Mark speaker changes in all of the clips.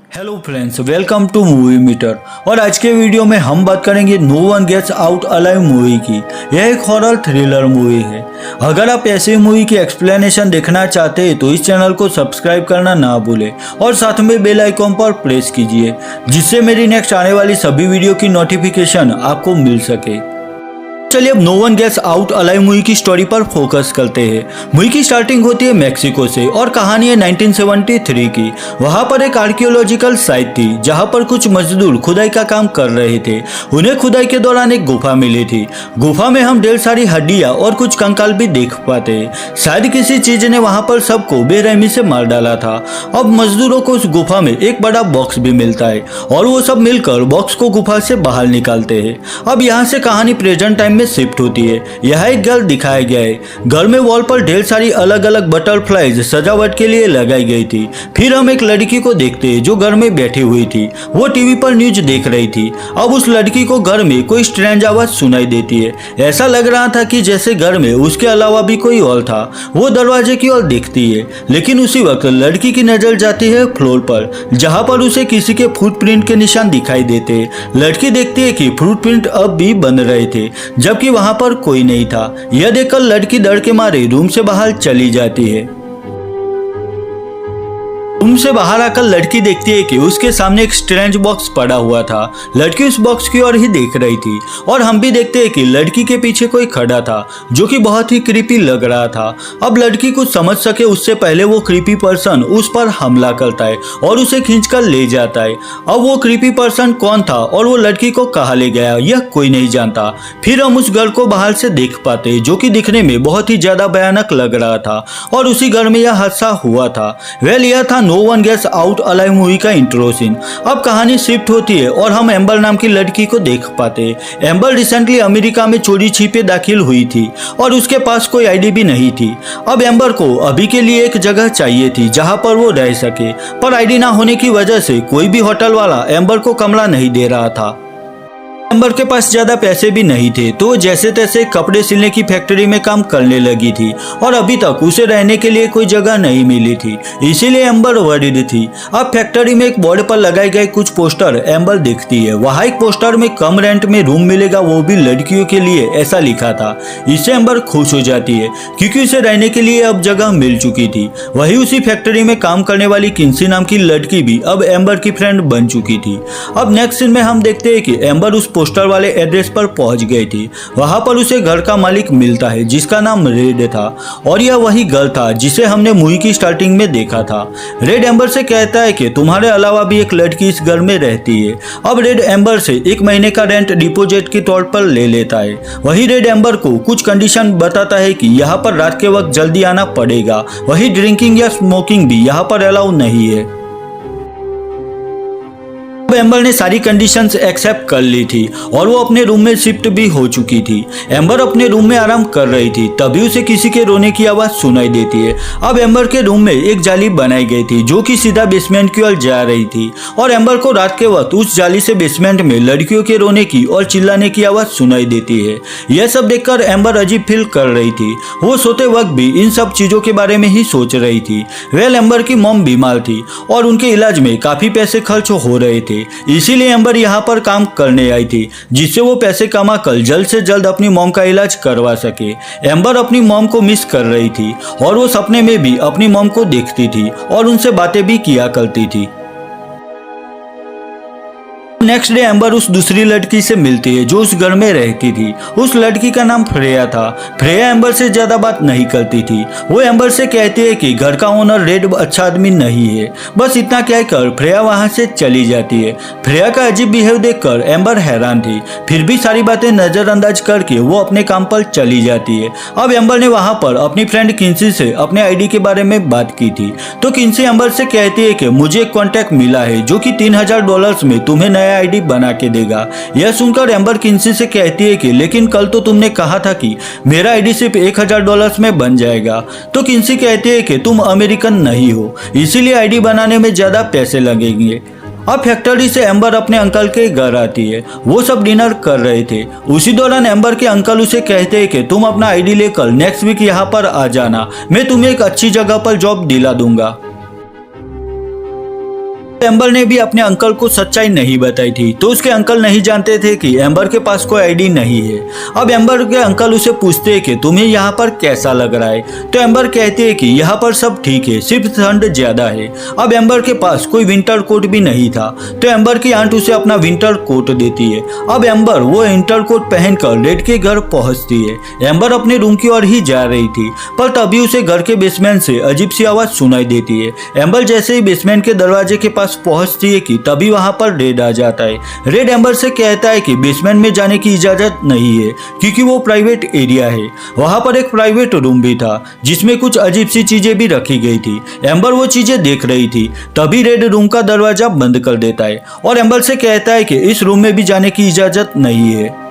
Speaker 1: Hello friends, welcome to movie meter. और आज के वीडियो में हम बात करेंगे no one gets out alive movie की। यह एक हॉरर थ्रिलर मूवी है। अगर आप ऐसी मूवी की एक्सप्लेनेशन देखना चाहते हैं तो इस चैनल को सब्सक्राइब करना ना भूलें और साथ में बेल आइकॉन पर प्रेस कीजिए, जिससे मेरी नेक्स्ट आने वाली सभी वीडियो की नोटिफिकेशन आपको मिल सके। चलिए अब no one gets out alive movie की स्टोरी पर फोकस करते हैं। मूवी की स्टार्टिंग होती है मैक्सिको से और कहानी है 1973 की। वहां पर एक आर्कियोलॉजिकल साइट थी जहां पर कुछ मजदूर खुदाई का काम कर रहे थे। उन्हें खुदाई के दौरान एक गुफा मिली थी। गुफा में हम ढेर सारी हड्डियां और कुछ कंकाल भी देख पाते हैं। शायद किसी चीज ने वहां पर सबको बेरहमी से मार डाला था। अब मजदूरों को उस गुफा में एक बड़ा बॉक्स भी मिलता है और वो सब मिलकर बॉक्स को गुफा से बाहर निकालते हैं। अब यहाँ से कहानी प्रेजेंट टाइम में शिफ्ट होती है। यह एक घर दिखाया गया है। घर में वॉल पर ढेर सारी अलग अलग बटरफ्लाईज सजावट के लिए लगाई गई थी। फिर हम एक लड़की को देखते हैं जो घर में बैठी हुई थी। वो टीवी पर न्यूज देख रही थी। अब उस लड़की को घर में कोई स्ट्रेंज आवाज सुनाई देती है। ऐसा लग रहा था कि जैसे घर में उसके अलावा भी कोई और था। वो दरवाजे की ओर देखती है, लेकिन उसी वक्त लड़की की नजर जाती है फ्लोर पर, जहां पर उसे किसी के फुटप्रिंट के निशान दिखाई देते हैं। लड़की देखती है कि फुटप्रिंट अब भी बन रहे थे, जबकि वहां पर कोई नहीं था। यह देखकर लड़की डर के मारे रूम से बाहर चली जाती है। रूम से बाहर आकर लड़की देखती है कि उसके सामने एक स्ट्रेंज बॉक्स पड़ा हुआ था। लड़की उस बॉक्स की ओर ही देख रही थी और हम भी देखते हैं कि लड़की के पीछे कोई खड़ा था जो कि बहुत ही क्रीपी लग रहा था। अब लड़की कुछ समझ सके उससे पहले वो क्रीपी पर्सन उस पर हमला करता है और उसे खींचकर ले जाता है। अब वो क्रीपी पर्सन कौन था और वो लड़की को कहाँ ले गया यह कोई नहीं जानता। फिर हम उस घर को बाहर से देख पाते हैं जो कि दिखने में बहुत ही ज्यादा भयानक लग रहा था और उसी घर में यह हादसा हुआ था। यह था no one gets out alive movie का इंट्रो सीन। अब कहानी शिफ्ट होती है और हम एम्बर नाम की लड़की को देख पाते हैं। एम्बर रिसेंटली अमेरिका में चोरी छिपे दाखिल हुई थी और उसके पास कोई आईडी भी नहीं थी। अब एम्बर को अभी के लिए एक जगह चाहिए थी जहां पर वो रह सके, पर आईडी ना होने की वजह से कोई भी होटल वाला एम्बर को कमरा नहीं दे रहा था। एम्बर के पास ज्यादा पैसे भी नहीं थे, तो जैसे तैसे कपड़े सिलने की फैक्ट्री में काम करने लगी थी और अभी तक उसे रहने के लिए कोई जगह नहीं मिली थी, इसीलिए एम्बर वरीड थी। अब फैक्ट्री में एक बोर्ड पर लगाए गए कुछ पोस्टर एम्बर देखती है। वहां एक पोस्टर में कम रेंट में रूम मिलेगा, वो भी लड़कियों के लिए, ऐसा लिखा था। इससे एम्बर खुश हो जाती है क्योंकि उसे रहने के लिए अब जगह मिल चुकी थी। वही उसी फैक्ट्री में काम करने वाली किंसी नाम की लड़की भी अब एम्बर की फ्रेंड बन चुकी थी। अब नेक्स्ट सीन में हम देखते हैं कि एम्बर उस पोस्टर वाले एड्रेस पर पहुंच गई थी। वहां पर उसे घर का मालिक मिलता है जिसका नाम रेड था और यह वही घर था जिसे हमने मूवी की स्टार्टिंग में देखा था। रेड एम्बर से कहता है कि तुम्हारे अलावा भी एक लड़की इस घर में रहती है। अब रेड एम्बर से 1 महीने का रेंट डिपॉजिट के तौर पर ले लेता है। वही रेड एम्बर को कुछ कंडीशन बताता है कि यहाँ पर रात के वक्त जल्दी आना पड़ेगा। वही ड्रिंकिंग या स्मोकिंग भी यहाँ पर अलाउ नहीं है। अब एम्बर ने सारी कंडीशंस एक्सेप्ट कर ली थी और वो अपने रूम में शिफ्ट भी हो चुकी थी। एम्बर अपने रूम में आराम कर रही थी, तभी उसे किसी के रोने की आवाज सुनाई देती है। अब एम्बर के रूम में एक जाली बनाई गई थी जो कि सीधा बेसमेंट की ओर जा रही थी और एम्बर को रात के वक्त उस जाली से बेसमेंट में लड़कियों के रोने की और चिल्लाने की आवाज सुनाई देती है। यह सब देखकर एम्बर अजीब फील कर रही थी। वो सोते वक्त भी इन सब चीजों के बारे में ही सोच रही थी। एम्बर की मॉम बीमार थी और उनके इलाज में काफी पैसे खर्च हो रहे थे, इसीलिए एम्बर यहाँ पर काम करने आई थी जिससे वो पैसे कमाकर जल्द से जल्द अपनी मॉम का इलाज करवा सके। एम्बर अपनी मॉम को मिस कर रही थी और वो सपने में भी अपनी मॉम को देखती थी और उनसे बातें भी किया करती थी। नेक्स्ट डे एम्बर उस दूसरी लड़की से मिलती है जो उस घर में रहती थी। उस लड़की का नाम फ्रेया था। फ्रेया एम्बर से ज्यादा बात नहीं करती थी। वो एम्बर से कहती है कि घर का ओनर रेड अच्छा आदमी नहीं है। बस इतना कहकर फ्रेया वहां से चली जाती है। फ्रेया का अजीब बिहेव देखकर एम्बर हैरान थी, फिर भी सारी बातें नजरअंदाज करके वो अपने काम पर चली जाती है। अब एम्बर ने वहां पर अपनी फ्रेंड किंसी से अपने आईडी के बारे में बात की थी, तो किंसी एम्बर से कहती है कि मुझे एक कॉन्टैक्ट मिला है जो कि $3000 में तुम्हें नया आईडी बना के देगा। यह सुनकर एम्बर किंसी से कहती है कि लेकिन कल तो तुमने कहा था कि मेरा आईडी सिर्फ $1000 में बन जाएगा। तो किंसी कहती है कि तुम अमेरिकन नहीं हो, इसीलिए आईडी बनाने में ज्यादा पैसे लगेंगे। अब फैक्ट्री से एम्बर अपने अंकल के घर आती है। वो सब डिनर कर रहे थे। उसी दौरान एम्बर के अंकल उसे कहते हैं कि तुम अपना आईडी लेकर नेक्स्ट वीक यहाँ पर आ जाना, मैं तुम्हें एक अच्छी जगह पर जॉब दिला दूंगा। एम्बर ने भी अपने अंकल को सच्चाई नहीं बताई थी, तो उसके अंकल नहीं जानते थे कि एम्बर के पास कोई आईडी नहीं है। अब एम्बर के अंकल उसे पूछते हैं कि तुम्हें यहाँ पर कैसा लग रहा है, तो एम्बर कहती है कि यहाँ पर सब ठीक है, सिर्फ ठंड ज्यादा है। अब एम्बर के पास कोई विंटर कोट भी नहीं था, तो एम्बर की आंट उसे अपना विंटर कोट देती है। अब एम्बर वो विंटर कोट पहनकर रेड के घर पहुंचती है। एम्बर अपने रूम की ओर ही जा रही थी, पर तभी उसे घर के बेसमेंट से अजीब सी आवाज सुनाई देती है। एम्बर जैसे ही बेसमेंट के दरवाजे के पास पहुंचती है कि तभी वहां पर रेड आ जाता है। रेड एम्बर से कहता है कि बेसमेंट में जाने की इजाजत नहीं है, क्योंकि वो प्राइवेट एरिया है। वहां पर एक प्राइवेट रूम भी था जिसमें कुछ अजीब सी चीजें भी रखी गई थी। एम्बर वो चीजें देख रही थी, तभी रेड रूम का दरवाजा बंद कर देता है और एम्बर से कहता है कि इस रूम में भी जाने की इजाजत नहीं है।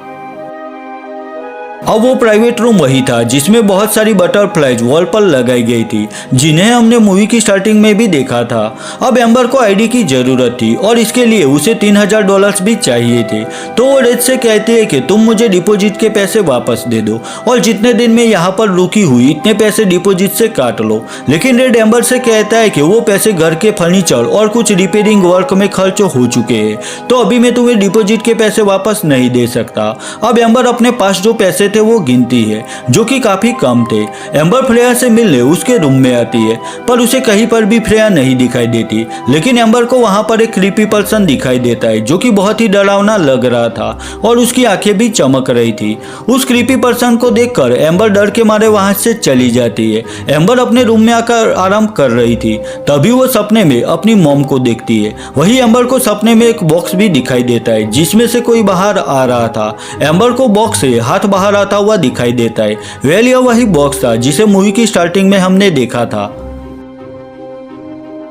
Speaker 1: अब वो प्राइवेट रूम वही था जिसमें बहुत सारी बटरफ्लाइज वॉल पर लगाई गई थी, जिन्हें हमने मूवी की स्टार्टिंग में भी देखा था। अब एम्बर को आईडी की जरूरत थी और इसके लिए उसे $3000 भी चाहिए थे, तो वो रेड से कहती है कि तुम मुझे डिपॉजिट के पैसे वापस दे दो और जितने दिन में यहाँ पर रुकी हुई इतने पैसे डिपॉजिट से काट लो। लेकिन रेड एम्बर से कहता है कि वो पैसे घर के फर्नीचर और कुछ रिपेयरिंग वर्क में खर्च हो चुके हैं, तो अभी मैं तुम्हें डिपॉजिट के पैसे वापस नहीं दे सकता। अब एम्बर अपने पास जो पैसे थे वो गिनती है, जो कि काफी कम थे। एम्बर फ्रेया से मिलने उसके रूम में आती है, पर उसे कहीं पर भी फ्रेया नहीं दिखाई देती। लेकिन एम्बर को वहां पर एक क्रीपी पर्सन दिखाई देता है, जो कि बहुत ही डरावना लग रहा था और उसकी आंखें भी चमक रही थी। उस क्रीपी पर्सन को देखकर एम्बर डर के मारे वहां से चली जाती है। एम्बर अपने रूम में आकर आराम कर रही थी, तभी वो सपने में अपनी मॉम को देखती है। वही एम्बर को सपने में एक बॉक्स भी दिखाई देता है, जिसमें से कोई बाहर आ रहा था। एम्बर को बॉक्स से हाथ बाहर आता हुआ दिखाई देता है। वेल यह वही बॉक्स था जिसे मूवी की स्टार्टिंग में हमने देखा था।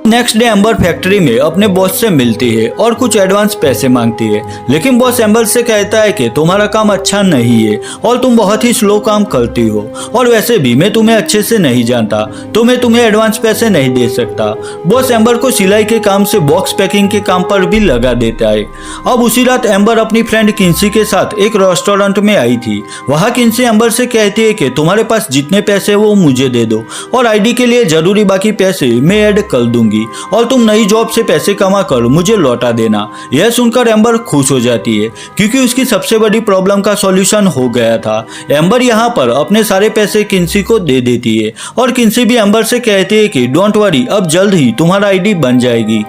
Speaker 1: नेक्स्ट डे एम्बर फैक्ट्री में अपने बॉस से मिलती है और कुछ एडवांस पैसे मांगती है, लेकिन बॉस एम्बर से कहता है कि तुम्हारा काम अच्छा नहीं है और तुम बहुत ही स्लो काम करती हो, और वैसे भी मैं तुम्हें अच्छे से नहीं जानता, तो मैं तुम्हें एडवांस पैसे नहीं दे सकता। बॉस एम्बर को सिलाई के काम से बॉक्स पैकिंग के काम पर भी लगा देता है। अब उसी रात एम्बर अपनी फ्रेंड किन्सी के साथ एक रेस्टोरेंट में आई थी। वहाँ किन्सी एम्बर से कहती है कि तुम्हारे पास जितने पैसे वो मुझे दे दो और आईडी के लिए जरूरी बाकी पैसे मैं ऐड कर दूंगी और तुम नई जॉब से पैसे कमा कर मुझे लौटा देना। यह सुनकर एम्बर खुश हो जाती है, क्योंकि उसकी सबसे बड़ी प्रॉब्लम का सॉल्यूशन हो गया था। एम्बर यहाँ पर अपने सारे पैसे किन्सी को दे देती है और किन्सी भी एम्बर से कहती है कि डोंट वरी, अब जल्द ही तुम्हारा आईडी बन जाएगी।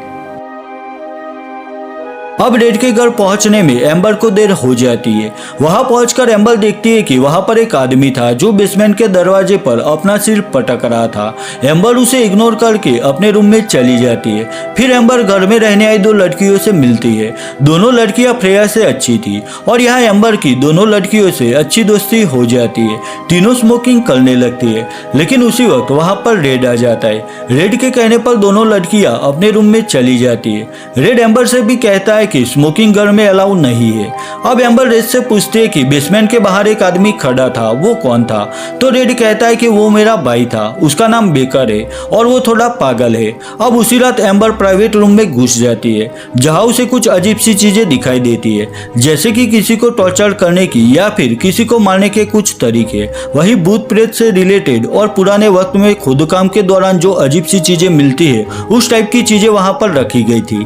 Speaker 1: अब रेड के घर पहुंचने में एम्बर को देर हो जाती है। वहां पहुंचकर एम्बर देखती है कि वहां पर एक आदमी था जो बेसमेंट के दरवाजे पर अपना सिर पटक रहा था। एम्बर उसे इग्नोर करके अपने रूम में चली जाती है। फिर एम्बर घर में रहने आई दो लड़कियों से मिलती है। दोनों लड़कियां फ्रेया से अच्छी थी और यहाँ एम्बर की दोनों लड़कियों से अच्छी दोस्ती हो जाती है। तीनों स्मोकिंग करने लगती है, लेकिन उसी वक्त वहां पर रेड आ जाता है। रेड के कहने पर दोनों लड़कियां अपने रूम में चली जाती है। रेड एम्बर से भी कहता है कि स्मोकिंग घर में अलाउ नहीं है। अब एम्बर रेड से पूछती है कि बेसमेंट के बाहर एक आदमी खड़ा था, वो कौन था? तो रेड कहता है कि वो मेरा भाई था, उसका नाम बेकर है और वो थोड़ा पागल है। अब उसी रात एम्बर प्राइवेट रूम में घुस जाती है, जहां उसे कुछ अजीब सी चीजें दिखाई देती है, जैसे कि किसी को टॉर्चर करने की या फिर किसी को मारने के कुछ तरीके। वही भूत प्रेत से रिलेटेड और पुराने वक्त में खोदकाम के दौरान जो अजीब सी चीजें मिलती है, उस टाइप की चीजें वहां पर रखी गई थी।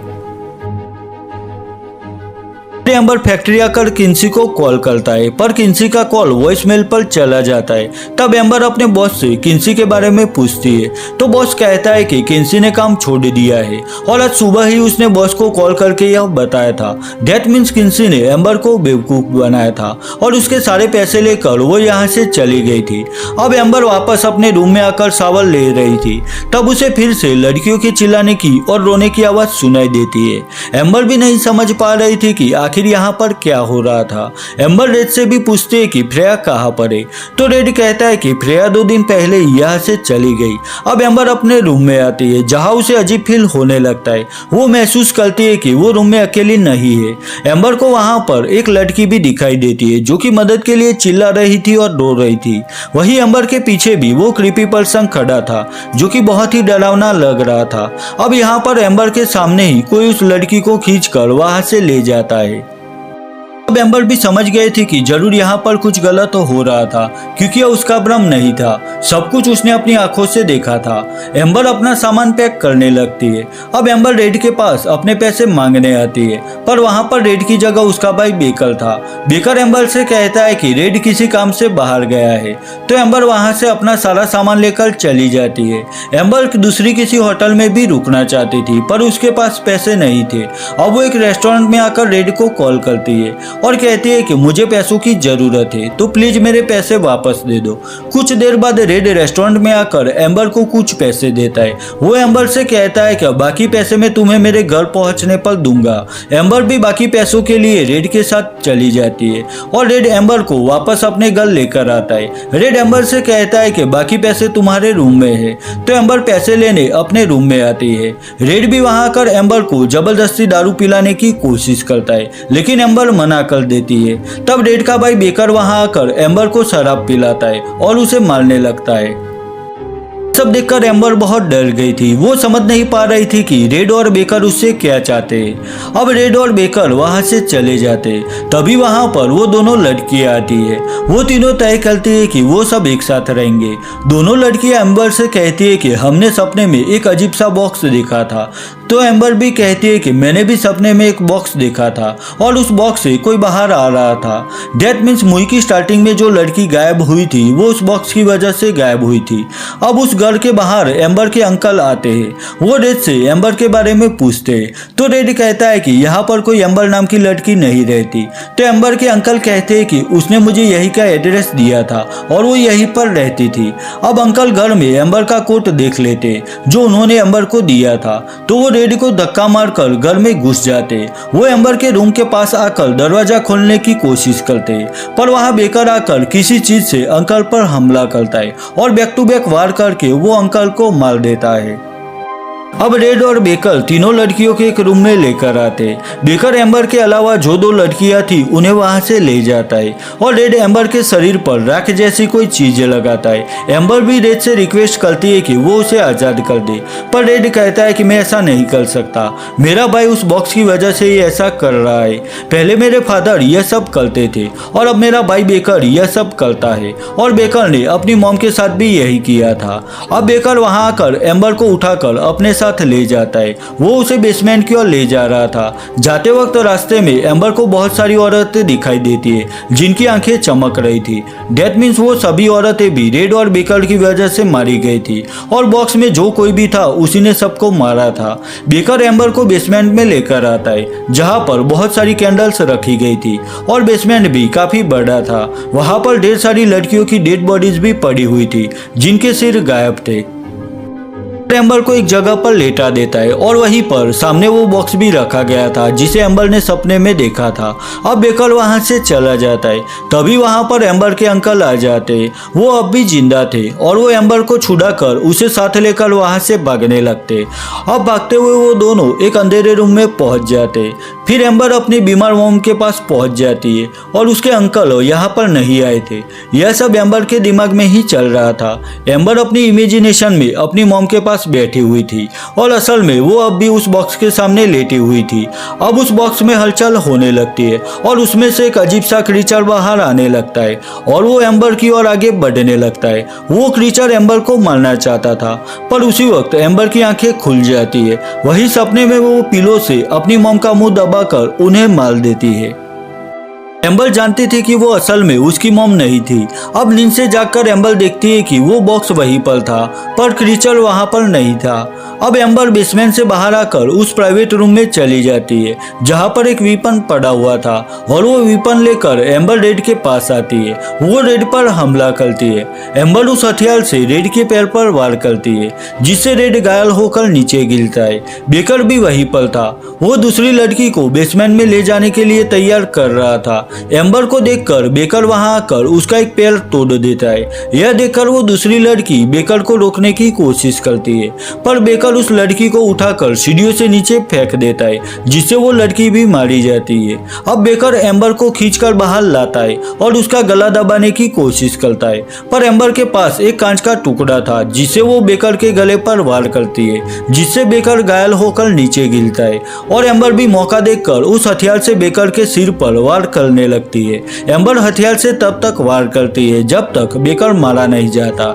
Speaker 1: एम्बर फैक्ट्री आकर किन्सी को कॉल करता है, पर किन्सी का कॉल वॉइसमेल पर चला जाता है। तब एम्बर अपने बॉस से किन्सी के बारे में पूछती है, तो बॉस कहता है कि किन्सी ने काम छोड़ दिया है और आज सुबह ही उसने बॉस को कॉल करके यह बताया था। दैट मीन्स किन्सी ने एम्बर को बेवकूफ बनाया था और उसके सारे पैसे लेकर वो यहाँ से चली गई थी। अब एम्बर वापस अपने रूम में आकर शावर ले रही थी, तब उसे फिर से लड़कियों के चिल्लाने की और रोने की आवाज सुनाई देती है। एम्बर भी नहीं समझ पा रही थी कि आखिर यहाँ पर क्या हो रहा था। एम्बर रेड से भी पूछते है कि फ्रेया कहाँ पर है, तो रेड कहता है कि फ्रेया 2 दिन पहले यहाँ से चली गई। अब एम्बर अपने रूम में आती है, जहाँ उसे अजीब फील होने लगता है। वो महसूस करती है कि वो रूम में अकेली नहीं है। एम्बर को वहाँ पर एक लड़की भी दिखाई देती है, जो कि मदद के लिए चिल्ला रही थी और रो रही थी। वही एम्बर के पीछे भी वो क्रीपी पर्सन खड़ा था, जो कि बहुत ही डरावना लग रहा था। अब यहाँ पर एम्बर के सामने ही कोई उस लड़की को खींचकर वहाँ से ले जाता है। अब एम्बर भी समझ गए थे कि जरूर यहाँ पर कुछ गलत हो रहा था, क्योंकि उसका भ्रम नहीं था, सब कुछ उसने अपनी आंखों से देखा था। एम्बर अपना सामान पैक करने लगती है। अब एम्बर रेड के पास अपने पैसे मांगने आती है, पर वहाँ पर रेड की जगह उसका भाई बेकर था। बेकर एम्बर से कहता है कि रेड किसी काम से बाहर गया है, तो एम्बर वहाँ से अपना सारा सामान लेकर चली जाती है। एम्बर दूसरी किसी होटल में भी रुकना चाहती थी, पर उसके पास पैसे नहीं थे। अब वो एक रेस्टोरेंट में आकर रेड को कॉल करती है और कहती है कि मुझे पैसों की जरूरत है, तो प्लीज मेरे पैसे वापस दे दो। कुछ देर बाद रेड रेस्टोरेंट में आकर एम्बर को कुछ पैसे देता है। वो एम्बर से कहता है कि बाकी पैसे मैं तुम्हें मेरे घर पहुंचने पर दूंगा। एम्बर भी बाकी पैसों के लिए रेड के साथ चली जाती है और रेड एम्बर को वापस अपने घर लेकर आता है। रेड एम्बर से कहता है कि बाकी पैसे तुम्हारे रूम में है, तो एम्बर पैसे लेने अपने रूम में आती है। रेड भी वहां आकर एम्बर को जबरदस्ती दारू पिलाने की कोशिश करता है, लेकिन एम्बर मना कर देती है। तब रेड का भाई बेकर वहां आकर एम्बर को शराब पिलाता है और उसे मारने लगता है। सब देखकर एम्बर बहुत डर गई थी। वो समझ नहीं पा रही थी कि रेड और बेकर उससे क्या चाहते। अब रेड और बेकर वहां से चले जाते, तभी वहां पर वो दोनों लड़कियां आती है। वो तीनों तय करती है कि वो सब एक साथ रहेंगे। दोनों लड़कियां एम्बर से कहती है कि हमने सपने में एक अजीब सा बॉक्स देखा था, तो एम्बर भी कहती है कि मैंने भी सपने में एक बॉक्स देखा था और उस बॉक्स से कोई बाहर आ रहा था। डेथ मीन्स मूवी की स्टार्टिंग में जो लड़की गायब हुई थी वो उस बॉक्स की वजह से गायब हुई थी। अब उस घर के बाहर एम्बर के अंकल आते हैं। वो रेड से एम्बर के बारे में पूछते हैं, तो रेड कहता है कि यहाँ पर कोई एम्बर नाम की लड़की नहीं रहती। तो एम्बर के अंकल कहते हैं कि उसने मुझे यही का एड्रेस दिया था और वो यहीं पर रहती थी। अब अंकल घर में एम्बर का कोट देख लेते जो उन्होंने एम्बर को दिया था, तो वो रेड को धक्का मारकर घर में घुस जाते। वो एम्बर के रूम के पास आकर दरवाजा खोलने की कोशिश करते, पर वहां बेकर आकर किसी चीज से अंकल पर हमला करता है और बैक टू बैक वार करके वो अंकल को मार देता है। अब रेड और बेकर तीनों लड़कियों के एक रूम में लेकर आते। बेकर एम्बर के अलावा जो दो लड़कियां थी उन्हें वहां से ले जाता है और रेड एम्बर के शरीर पर राख जैसी कोई चीजें लगाता है। एम्बर भी रेड से रिक्वेस्ट करती है कि वो उसे आजाद कर दे, पर रेड कहता है कि मैं ऐसा नहीं कर सकता, मेरा भाई उस बॉक्स की वजह से ही ऐसा कर रहा है। पहले मेरे फादर यह सब करते थे और अब मेरा भाई बेकर यह सब करता है, और बेकर ने अपनी मॉम के साथ भी यही किया था। अब बेकर वहां आकर एम्बर को उठाकर अपने साथ ले जाता है। वो उसे बेसमेंट की ओर ले जा रहा था। जाते वक्त रास्ते में एम्बर को बहुत सारी औरतें दिखाई देती है जिनकी आंखें चमक रही थी। डेथ मीन्स वो सभी औरतें भी रेड और बेकर की वजह से मारी गई थी और बॉक्स में जो कोई भी था उसी ने सबको मारा था। बेकर एम्बर को बेसमेंट में लेकर आता है जहां पर बहुत सारी कैंडल्स रखी गई थी और बेसमेंट भी काफी बड़ा था। वहां पर ढेर सारी लड़कियों की डेड बॉडीज भी पड़ी हुई थी जिनके सिर गायब थे। एम्बर को एक जगह पर लेटा देता है और वहीं पर सामने वो बॉक्स भी रखा गया था जिसे एम्बर ने सपने में देखा था। अब बेकर वहां से चला जाता है, तभी वहां पर एम्बर के अंकल आ जाते। वो अब भी जिंदा थे और वो एम्बर को छुड़ा कर उसे साथ लेकर वहां से भागने लगते। अब भागते हुए वो दोनों एक अंधेरे रूम में पहुंच जाते। फिर एम्बर अपनी बीमार मॉम के पास पहुंच जाती है और उसके अंकल यहाँ पर नहीं आए थे। यह सब एम्बर के दिमाग में ही चल रहा था। एम्बर अपनी इमेजिनेशन में अपनी मॉम के पास बैठी हुई थी और असल में वो अब भी उस बॉक्स के सामने लेटी हुई थी। अब उस बॉक्स में हलचल होने लगती है और उसमें से एक अजीब सा क्रीचर बाहर आने लगता है और वो एम्बर की ओर आगे बढ़ने लगता है। वो क्रीचर एम्बर को मारना चाहता था, पर उसी वक्त एम्बर की आंखें खुल जाती है। वही सपने में वो पिलो से अपनी मॉम का मुंह दबाकर उन्हें मार देती है। एम्बर जानती थी कि वो असल में उसकी मॉम नहीं थी। अब नींद से जागकर एम्बर देखती है कि वो बॉक्स वहीं पर था, पर क्रीचर वहां पर नहीं था। अब एम्बर बेसमेंट से बाहर आकर उस प्राइवेट रूम में चली जाती है जहां पर एक वीपन पड़ा हुआ था और वो वीपन लेकर एम्बर रेड के पास आती है। वो रेड पर हमला करती है। एम्बर उस हथियार से रेड के पैर पर वार करती है जिससे रेड घायल होकर नीचे गिरता है। बेकर भी वहीं पर था। वो दूसरी लड़की को बेसमेंट में ले जाने के लिए तैयार कर रहा था। एम्बर को देखकर बेकर वहां आकर उसका एक पैर तोड़ देता है। यह देखकर वो दूसरी लड़की बेकर को रोकने की कोशिश करती है, पर बेकर बेकर उस लड़की को उठाकर सीढ़ियों से नीचे फेंक देता है, जिससे वो लड़की भी मारी जाती है। अब बेकर एम्बर को खींचकर बाहर लाता है और उसका गला दबाने की कोशिश करता है, पर एम्बर के पास एक कांच का टुकड़ा था, जिससे वो बेकर के गले पर वार करती है, जिससे बेकर घायल होकर नीचे गिरता है और एम्बर भी मौका देखकर उस हथियार से बेकर के सिर पर वार करने लगती है। एम्बर हथियार से तब तक वार करती है जब तक बेकर मारा नहीं जाता।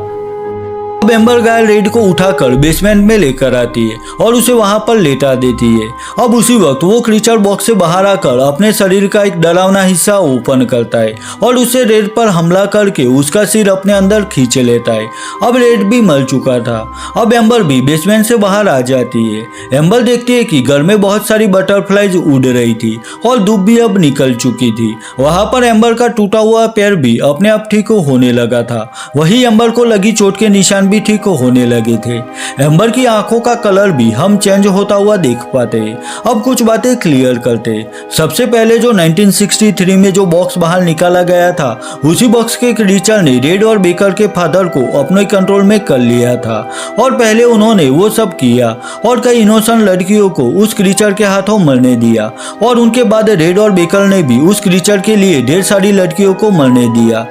Speaker 1: अब एम्बर घायल रेड को उठाकर बेसमेंट में लेकर आती है और उसे वहां पर लेटा देती है। अब उसी वक्त वो क्रीचर बॉक्स से बाहर आकर अपने शरीर का एक डरावना हिस्सा ओपन करता है और उसे रेड पर हमला करके उसका सिर अपने अंदर खींच लेता है। अब रेड भी मर चुका था। अब एम्बर भी बेसमेंट से बाहर आ जाती है। एम्बर देखती है कि घर में बहुत सारी बटरफ्लाईज उड़ रही थी और धूप भी अब निकल चुकी थी। वहां पर एम्बर का टूटा हुआ पैर भी अपने आप ठीक होने लगा था। वही एम्बर को लगी चोट के निशान भी ठीक होने लगे थे। एम्बर की आंखों का कलर भी हम चेंज होता हुआ देख पाते। अब कुछ बातें क्लियर करते। सबसे पहले जो 1963 में जो बॉक्स बाहर निकाला गया था, उसी बॉक्स के क्रीचर ने रेड और बेकर के फादर को अपने कंट्रोल में कर लिया था और पहले उन्होंने वो सब किया और कई इनोसेंट लड़कियों को उस क्रीचर के हाथों मरने दिया और उनके बाद रेड और बेकर ने भी उस क्रीचर के लिए ढेर सारी लड़कियों को मरने दिया।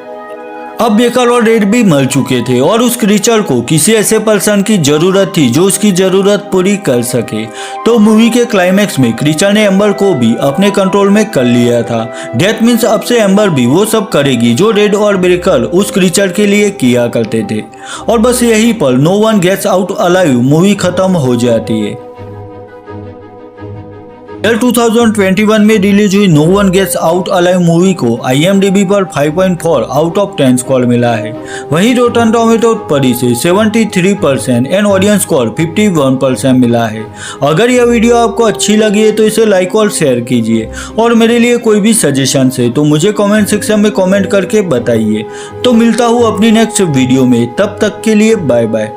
Speaker 1: अब बेकर और रेड भी मर चुके थे और उस क्रीचर को किसी ऐसे पर्सन की जरूरत थी जो उसकी जरूरत पूरी कर सके। तो मूवी के क्लाइमैक्स में क्रीचर ने एम्बर को भी अपने कंट्रोल में कर लिया था। डेथ मीन्स अब से एम्बर भी वो सब करेगी जो रेड और बेकर उस क्रीचर के लिए किया करते थे। और बस यहीं पर no one gets out alive movie खत्म हो जाती है। 2021 में रिलीज हुई no one gets out alive movie को IMDb पर 5.4 आउट ऑफ 10 स्कोर मिला है। वहीं रोटन टोमेटो पर इसे 73% एंड ऑडियंस स्कोर 51% मिला है। अगर यह वीडियो आपको अच्छी लगी है तो इसे लाइक और शेयर कीजिए और मेरे लिए कोई भी सजेशन है तो मुझे कमेंट सेक्शन में कमेंट करके बताइए। तो मिलता हूँ अपनी नेक्स्ट वीडियो में, तब तक के लिए बाय बाय।